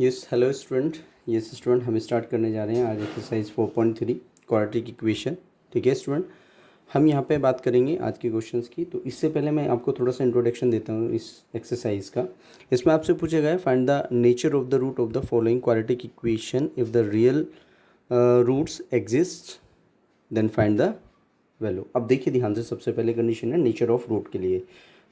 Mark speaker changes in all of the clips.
Speaker 1: Yes hello student. Yes student, हम start करने जा रहे हैं आज एक्सरसाइज 4.3 क्वाड्रेटिक इक्वेशन। ठीक है स्टूडेंट, हम यहाँ पे बात करेंगे आज के क्वेश्चंस की। तो इससे पहले मैं आपको थोड़ा सा इंट्रोडक्शन देता हूँ इस एक्सरसाइज का। इसमें आपसे पूछा गया है find the nature of the root of the following quadratic equation if the real roots exist then find the value. अब देखिए ध्यान से, सबसे पहले कंडीशन है नेचर ऑफ रूट के लिए।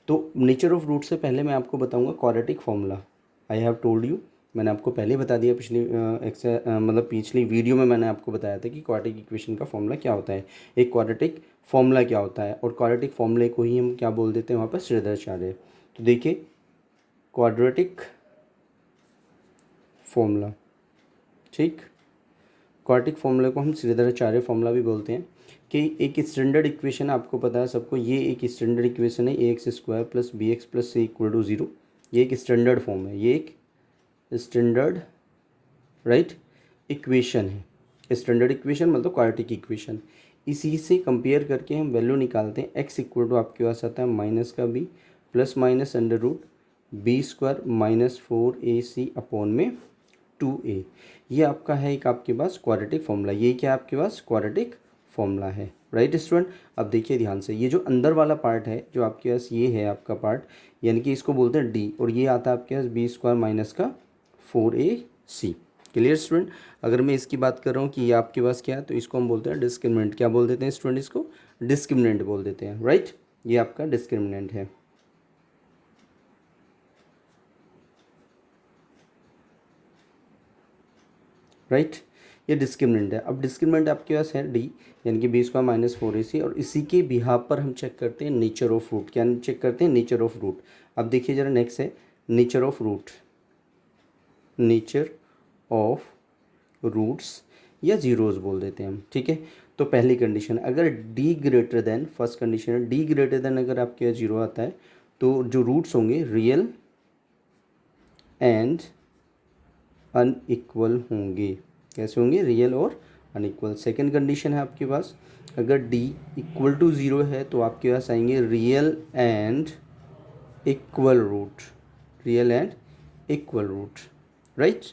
Speaker 1: तो नेचर ऑफ रूट से पहले मैं आपको बताऊंगा quadratic formula. I have told you, मैंने आपको पहले बता दिया पिछली मतलब पिछली वीडियो में मैंने आपको बताया था कि क्वाड्रेटिक इक्वेशन का फॉर्मूला क्या होता है, एक क्वाड्रेटिक फॉर्मूला क्या होता है, और क्वाड्रेटिक फॉर्मूले को ही हम क्या बोल देते हैं वहाँ पर, श्रीधराचार्य। तो देखिए क्वाड्रेटिक फॉर्मूला, ठीक, क्वाड्रेटिक फॉर्मूले को हम श्रीधराचार्य फॉर्मूला भी बोलते हैं। कि एक स्टैंडर्ड इक्वेशन आपको पता है सबको, ये एक स्टैंडर्ड इक्वेशन है a x square plus b x plus c equal to zero. ये एक स्टैंडर्ड फॉर्म है, ये एक स्टैंडर्ड राइट इक्वेशन है। स्टैंडर्ड इक्वेशन मतलब क्वाड्रेटिक इक्वेशन। इसी से कंपेयर करके हम वैल्यू निकालते हैं। एक्स इक्वल टू आपके पास आता है माइनस का B plus minus under root B square minus 4ac upon में 2a। ये आपका है एक आपके पास क्वाड्रेटिक फॉर्मूला। ये क्या आपके पास क्वाड्रेटिक फॉर्मूला है, राइट स्टूडेंट। अब देखिए ध्यान से, ये जो अंदर वाला पार्ट है जो आपके पास ये है आपका पार्ट, यानी कि इसको बोलते हैं डी, और ये आता है आपके पास बी स्क्वायर माइनस का 4ac। Clear student. अगर मैं इसकी बात कर रहा हूँ कि ये आपके पास क्या है, तो इसको हम बोलते हैं डिस्क्रिमिनेंट। क्या बोल देते हैं स्टूडेंट, इसको डिस्क्रिमिनेंट बोल देते हैं, राइट। ये आपका डिस्क्रिमिनेंट है, राइट। ये डिस्क्रिमिनेंट है। अब डिस्क्रिमिनेंट आपके पास है डी, यानी कि बी स्क्वायर माइनस 4ac, और इसी के बिहाफ पर हम चेक करते हैं नेचर ऑफ रूट। क्या चेक करते हैं, नेचर ऑफ रूट। अब देखिए जरा नेक्स्ट है nature of root, nature of roots या जीरोज बोल देते हैं हम, ठीक है। तो पहली कंडीशन, अगर D greater than, first condition है डी ग्रेटर देन, अगर आपके यहाँ जीरो आता है तो जो रूट्स होंगे रियल एंड अनइक्वल होंगे। कैसे होंगे, रियल और अनइक्वल। सेकंड कंडीशन है आपके पास, अगर डी इक्वल टू ज़ीरो है तो आपके पास आएंगे real and equal root, real and equal root, right.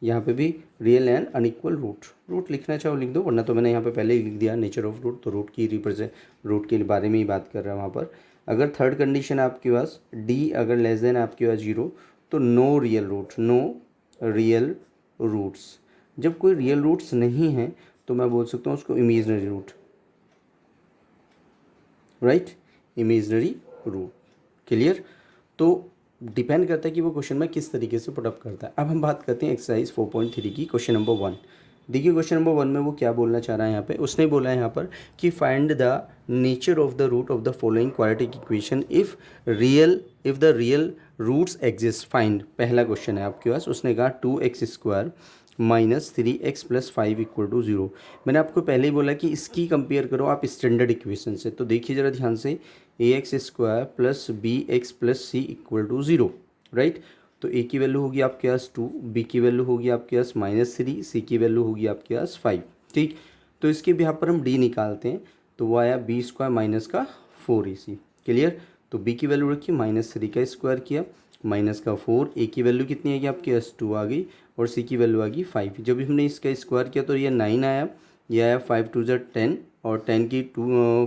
Speaker 1: यहाँ पे भी real and unequal root. Root लिखना चाहो लिख दो, वरना तो मैंने यहाँ पे पहले ही लिख दिया नेचर ऑफ रूट, तो रूट की रिप्रेजेंट, रूट के बारे में ही बात कर रहा है वहाँ पर। अगर थर्ड कंडीशन है आपके पास डी अगर लेस देन आपके पास जीरो, तो no real root, no real roots. जब कोई रियल रूट्स नहीं है तो मैं बोल सकता हूँ उसको imaginary root, right, imaginary root. Clear. तो डिपेंड करता है कि वो क्वेश्चन में किस तरीके से पुट अप करता है। अब हम बात करते हैं एक्सरसाइज 4.3 की, क्वेश्चन नंबर 1। देखिए क्वेश्चन नंबर 1 में वो क्या बोलना चाह रहा है यहाँ पे, उसने बोला है यहाँ पर कि find the nature of the root of the following quadratic equation if the real roots exist. Find, पहला क्वेश्चन है आपके पास। उसने कहा 2x square minus 3x plus 5 equal to 0। मैंने आपको पहले ही बोला कि इसकी कंपेयर करो आप स्टैंडर्ड इक्वेशन से। तो देखिए ज़रा ध्यान से, a x square plus b x plus c equal to 0, right. तो ए की वैल्यू होगी आपके पास 2, बी की वैल्यू होगी आपके पास -3, सी की वैल्यू होगी आपके पास 5, ठीक। तो इसके भी यहाँ पर हम डी निकालते हैं, तो वो आया बी स्क्वायर माइनस का 4ac। क्लियर। तो बी की वैल्यू रखी -3 का स्क्वायर किया माइनस का 4, ए की वैल्यू कितनी आएगी आपके पास 2 आ गई, और सी की वैल्यू आ गई 5। जब भी हमने इसका स्क्वायर किया तो ये 9 आया, ये आया 5 2 10, और 10 की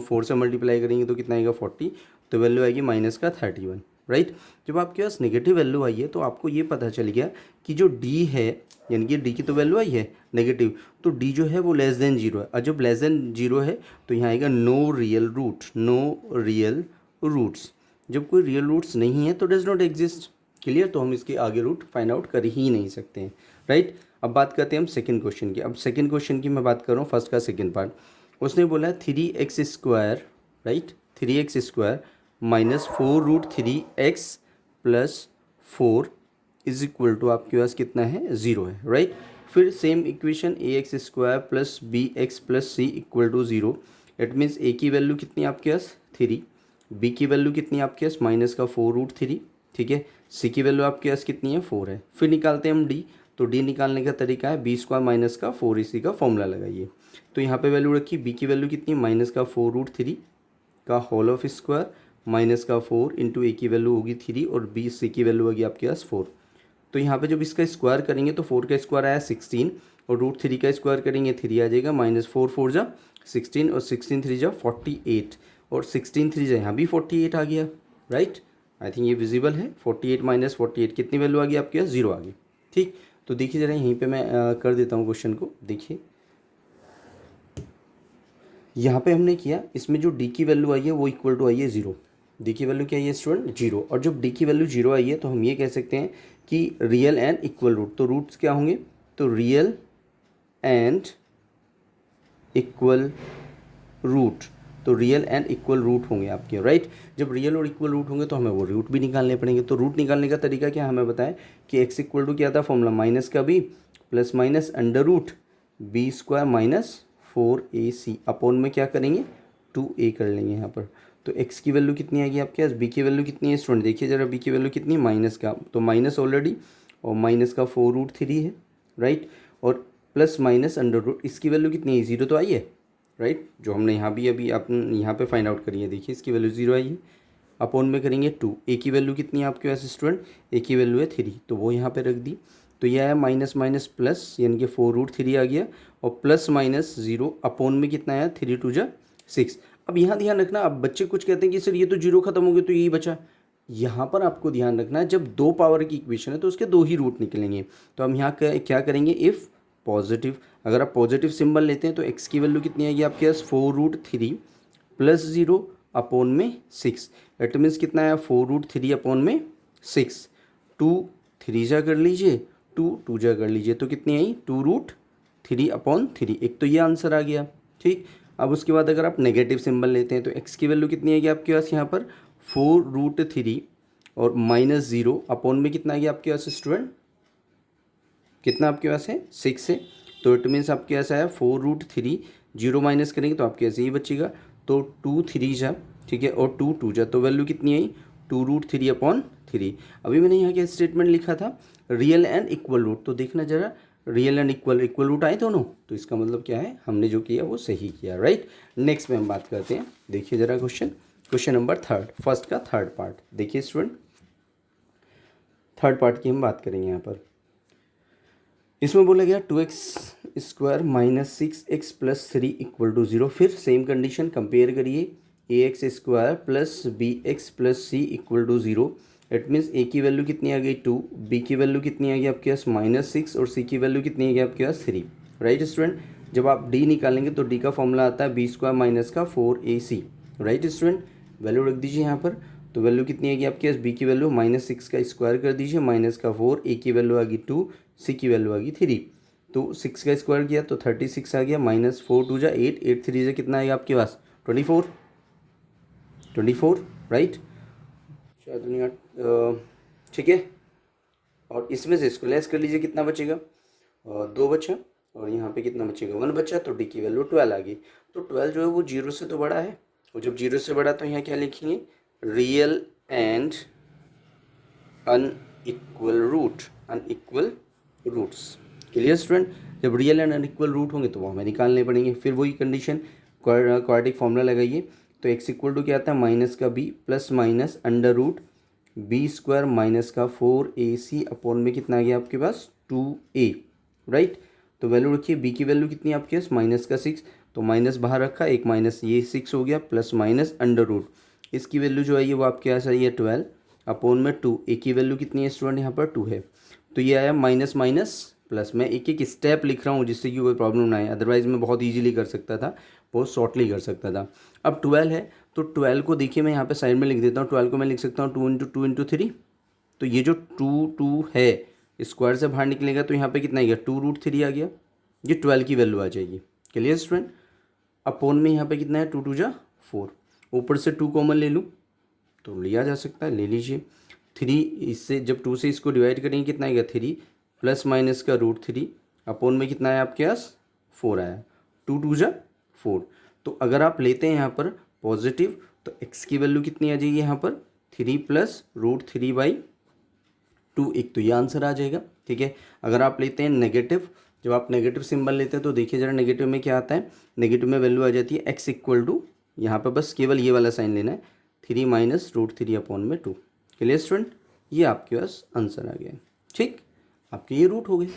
Speaker 1: 4 से मल्टीप्लाई करेंगे तो कितना आएगा 40, तो वैल्यू आएगी माइनस का 31, राइट। जब आपके पास नेगेटिव वैल्यू आई है तो आपको ये पता चल गया कि जो डी है, यानी कि डी की तो वैल्यू आई है नेगेटिव, तो डी जो है वो लेस देन जीरो है। और जब लेस देन जीरो है तो यहाँ आएगा no real root, no real roots. जब कोई रियल रूट्स नहीं है तो डज नॉट एग्जिस्ट। क्लियर। तो हम इसके आगे रूट फाइंड आउट कर ही नहीं सकते हैं, राइट। अब बात करते हैं हम सेकंड क्वेश्चन की। अब सेकंड क्वेश्चन की मैं बात कर रहा हूँ, फर्स्ट का सेकंड पार्ट। उसने बोला है 3x square, right, 3x square minus 4√3x plus 4 is equal to आपके पास कितना है, 0 है, राइट। फिर same equation a x square plus b x plus c equal to 0। It means a की वैल्यू कितनी आपके पास 3, बी की वैल्यू कितनी आपके पास माइनस का 4√3, ठीक है। सी की वैल्यू आपके पास कितनी है 4 है। फिर निकालते हैं हम डी। तो डी निकालने का तरीका है बी स्क्वायर माइनस का 4ac का फॉर्मूला लगाइए। तो यहाँ पे वैल्यू रखी, बी की वैल्यू कितनी, माइनस का 4√3 का होल ऑफ स्क्वायर माइनस का 4 इंटू ए की वैल्यू होगी 3 और बी सी की वैल्यू होगी आपके पास 4। तो यहाँ पे जब इसका स्क्वायर करेंगे तो 4 का स्क्वायर आया 16 और √3 का स्क्वायर करेंगे 3 आ जाएगा, -4 4 जा 16 और 16 3 जा 48 और 16 3 जा यहाँ भी 48 आ गया, राइट। आई थिंक ये विजिबल है। 48 - 48 कितनी वैल्यू आ गई आपके पास? 0 आ गई, ठीक। तो देखिए ज़रा यहीं पे मैं कर देता हूँ क्वेश्चन को। देखिए यहाँ पे हमने किया, इसमें जो डी की वैल्यू आई है वो इक्वल टू आई है 0। डी की वैल्यू क्या है स्टूडेंट? 0। और जब डी की वैल्यू 0 आई है तो हम ये कह सकते हैं कि रियल एंड इक्वल रूट। तो रूट्स क्या होंगे? तो रियल एंड इक्वल रूट, तो रियल एंड इक्वल रूट होंगे आपके, राइट। जब रियल और इक्वल रूट होंगे तो हमें वो रूट भी निकालने पड़ेंगे। तो रूट निकालने का तरीका क्या हमें बताएं कि एक्स इक्वल टू क्या था फॉर्मूला? माइनस का B plus minus under root B square minus 4ac upon में क्या करेंगे? 2a कर लेंगे यहाँ पर। तो x की वैल्यू कितनी आएगी आपके पास? b की वैल्यू कितनी है स्टूडेंट? देखिए ज़रा b की वैल्यू कितनी है? माइनस का, तो माइनस ऑलरेडी, और माइनस का 4√3 है, राइट। और प्लस माइनस अंडर रूट, इसकी वैल्यू कितनी है? 0 तो आई है, राइट। जो हमने यहाँ भी अभी अपन यहाँ पे फाइंड आउट करी है, देखिए इसकी वैल्यू 0 आई है। अपॉन में करेंगे 2। a की वैल्यू कितनी है आपके पास स्टूडेंट? a की वैल्यू है 3, तो वो यहाँ पे रख दी। तो ये आया माइनस माइनस प्लस, यानी कि 4√3 आ गया, और प्लस माइनस 0 अपॉन में कितना आया? 3 2 जा 6। अब यहाँ ध्यान रखना, अब बच्चे कुछ कहते हैं कि सर ये तो 0 खत्म हो गया तो यही बचा। यहाँ पर आपको ध्यान रखना है, जब 2 पावर की इक्वेशन है तो उसके 2 ही रूट निकलेंगे। तो हम यहाँ क्या करेंगे? इफ़ पॉजिटिव, अगर आप पॉजिटिव सिंबल लेते हैं तो x की वैल्यू कितनी आएगी आपके पास? 4√3 प्लस 0 अपॉन में 6। इट मीन्स कितना आया? 4√3 अपॉन में 6। 2 3 जा कर लीजिए, 2 2 जा कर लीजिए, तो कितनी आई? 2√3 अपॉन 3। एक तो ये आंसर आ गया, ठीक। अब उसके बाद अगर आप नेगेटिव सिंबल लेते हैं तो x की वैल्यू कितनी आएगी आपके पास यहाँ पर? 4√3 और माइनस 0 अपॉन में कितना आ गया आपके पास स्टूडेंट? कितना आपके पास है? 6 है। तो इट मीन्स आपके पास आया 4√3, 0 माइनस करेंगे तो आपके पास ये बचेगा, तो 2 3 जा, ठीक है, और 2 2 जा, तो वैल्यू कितनी आई? 2√3 अपॉन 3। अभी मैंने यहाँ क्या स्टेटमेंट लिखा था? Real and equal root. तो देखना जरा, रियल एंड इक्वल रूट आए दोनों, तो इसका मतलब क्या है? हमने जो किया वो सही किया, राइट। नेक्स्ट में हम बात करते हैं। देखिए जरा क्वेश्चन नंबर 3, फर्स्ट का थर्ड पार्ट। देखिए स्टूडेंट, थर्ड पार्ट की हम बात करेंगे यहाँ पर। इसमें बोला गया 2x² minus 6x plus 3 equal to 0। फिर सेम कंडीशन, कंपेयर करिए, ax² plus bx plus c equal to 0। It means a की वैल्यू कितनी आ गई? 2, b की वैल्यू कितनी आ गई आपके पास? -6, और c की वैल्यू कितनी आ गई आपके पास? 3, राइट स्टूडेंट। जब आप d निकालेंगे तो d का फॉर्मूला आता है b² माइनस का 4ac, राइट स्टूडेंट। वैल्यू रख दीजिए यहाँ पर, तो वैल्यू कितनी आएगी आपके पास? b की वैल्यू -6 का स्क्वायर कर दीजिए, माइनस का 4, a की वैल्यू आ गई 2, c की वैल्यू आ गई 3। तो 6 का स्क्वायर किया तो 36 आ गया, -4 2 जा 8, 8 3 जा कितना आएगा आपके पास? 24, राइट। ठीक है। और इसमें से इसको लेस कर लीजिए, कितना बचेगा? 2 बचा, और यहाँ पे कितना बचेगा? 1 बचा, तो डी की वैल्यू 12 आ गई। तो 12 जो है वो 0 से तो बड़ा है, और जब 0 से बड़ा तो यहाँ क्या लिखेंगे? Real and unequal roots. Clear student. जब रियल एंड अनइक्वल रूट होंगे तो वो हमें निकालने पड़ेंगे। फिर वही कंडीशन, क्वाड्रेटिक फॉर्मूला लगाइए, तो x इक्वल टू क्या आता है? माइनस का b plus minus under root b² minus का 4ac अपॉन में कितना आ गया आपके पास? 2a, right. तो वैल्यू रखिए, b की वैल्यू कितनी है आपके पास? माइनस का 6, तो माइनस बाहर रखा, एक माइनस, ये 6 हो गया, प्लस माइनस अंडर रूट, इसकी वैल्यू जो आई है वो आपके पास आई है 12 अपॉन में 2। a की वैल्यू कितनी है स्टूडेंट? यहाँ पर 2 है, तो ये आया माइनस माइनस प्लस। मैं एक एक स्टेप लिख रहा हूँ जिससे कि कोई प्रॉब्लम ना आए, अदरवाइज मैं बहुत इजीली कर सकता था, बहुत शॉर्टली कर सकता था। अब 12 है, तो 12 को देखिए मैं यहाँ पे साइड में लिख देता हूँ। 12 को मैं लिख सकता हूँ 2 × 2 × 3। तो ये जो 2 है स्क्वायर से बाहर निकलेगा तो यहाँ पे कितना आ गया? 2√3 आ गया, ये 12 की वैल्यू आ जाएगी। Clear student. अपॉन में यहाँ पे कितना है? 2 2 जा 4, ऊपर से 2 कॉमन ले लूँ तो लिया जा सकता है, ले लीजिए। 3 इससे, जब 2 से इसको डिवाइड करेंगे कितना आएगा? 3 प्लस माइनस का √3 अपॉन में कितना आया आपके पास? 4 आया, 2 2 जा 4। तो अगर आप लेते हैं यहाँ पर पॉजिटिव तो x की वैल्यू कितनी आ जाएगी यहाँ पर? 3 प्लस √3/2, एक तो ये आंसर आ जाएगा, ठीक है। अगर आप लेते हैं नेगेटिव, जब आप नेगेटिव सिंबल लेते हैं तो देखिए ज़रा नेगेटिव में क्या आता है? नेगेटिव में वैल्यू आ जाती है x इक्वल टू, यहाँ पर बस केवल ये वाला साइन लेना है, 3 - √3 अपॉन में 2। क्लियर स्टूडेंट, ये आपके पास आंसर आ गया, ठीक। आपके ये रूट हो गए।